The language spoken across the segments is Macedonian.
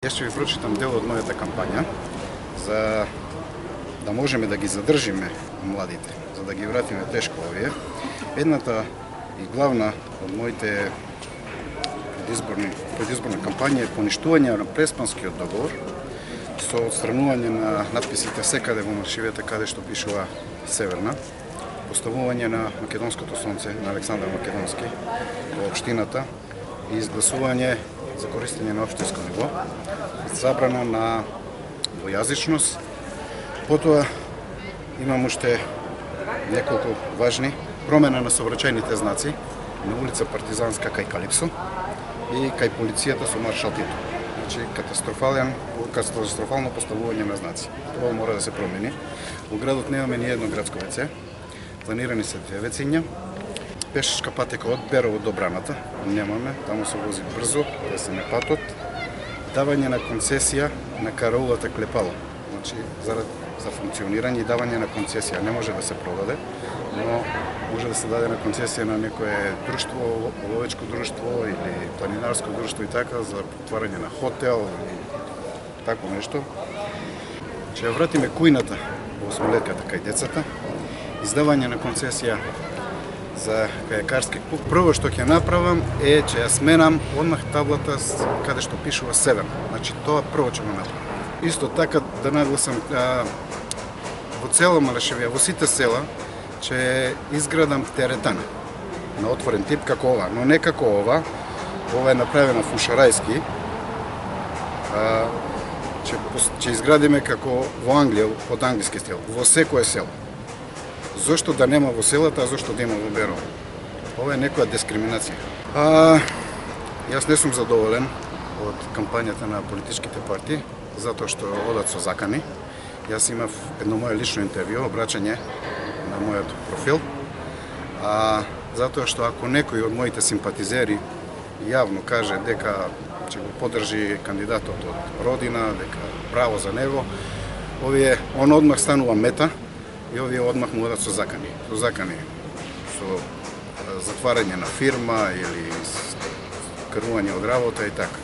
Јас ќе ви прочитам дел од мојата кампања за да можеме да ги задржиме младите, за да ги вратиме тешко овие. Едната и главна од моите предизборни кампања е поништување на Преспанскиот договор со отстранување на надписите секаде во маршивите каде што пишува Северна, поставување на Македонското сонце на Александар Македонски во општината и изгласување за користење на општинско ниво, забрана на двојазичност. Потоа имам уште неколку важни промена на сообраќајните знаци на улица Партизанска кај Калипсо и кај полицијата со Маршал Тито. Значи катастрофално поставување на знаци. Тоа мора да се промени. Во градот немаме ни едно градско WC. Планирани се 2 WC-ња. Пешачка патека од Берово до Браната немаме, таму се вози брзо, да се не патот. Давање на концесија на караулата Клепало. Значи, за функционирање и давање на концесија не може да се продаде, но може да се даде на концесија на некое друштво, ловечко друштво или планинарско друштво и така, за отварање на хотел или тако нешто. Ќе ја вратиме кујната во осмолетката кај децата, издавање на концесија за кајакарски пут. Прво што ќе направам е че ја сменам одмах таблата каде што пишува Северна. Значи тоа прво ќе го направам. Исто така да нагласам во цела Малешевија, во сите села ќе изградам теретана на отворен тип како ова, но не како ова. Ова е направена фушарајски. Ќе изградиме како во Англија, од англиски стил, во секое село. Зошто да нема во селата, а зошто да има во Берово? Ова е некоја дискриминација. Јас не сум задоволен од кампањата на политичките партии, затоа што одат со закани. Јас имав едно моје лично интервју, обраќање на мојот профил, затоа што ако некој од моите симпатизери јавно каже дека ќе го поддржи кандидатот од Родина, дека браво за него, он одмах станува мета и овие одмах му одат со закани. Со закани, со затварање на фирма или крвување од работа и така.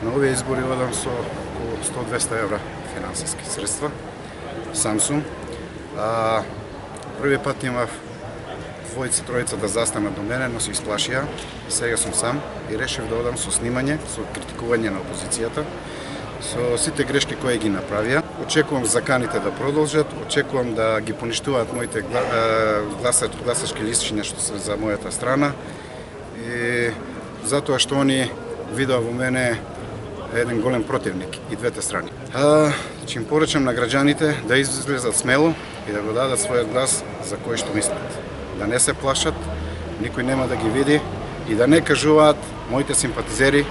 На овие избори одам со околу 100-200 евра финансиски средства. Сам сум. Првиот пат имав двојца-тројца да застанат до мене, но се исплашија. Сега сум сам и решив да одам со снимање, со критикување на опозицијата, со сите грешки кои ги направија. Очекувам заканите да продолжат, очекувам да ги поништуваат моите гласачки листчиња што се за мојата страна и затоа што они видоа во мене еден голем противник и двете страни. Ќе им порачам на граѓаните да излезат смело и да го дадат својот глас за кој што мислат. Да не се плашат, никој нема да ги види и да не кажуваат моите симпатизери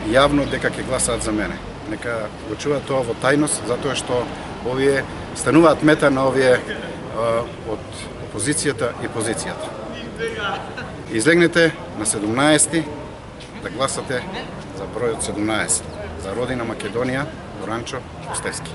јавно дека ќе гласаат за мене. Нека го чуваат тоа во тајност, затоа што овие стануваат мета на овие од опозицијата и позицијата. Излегнете на 17 да гласате за бројот 17, за Родина Македонија, Горанчо Остевски.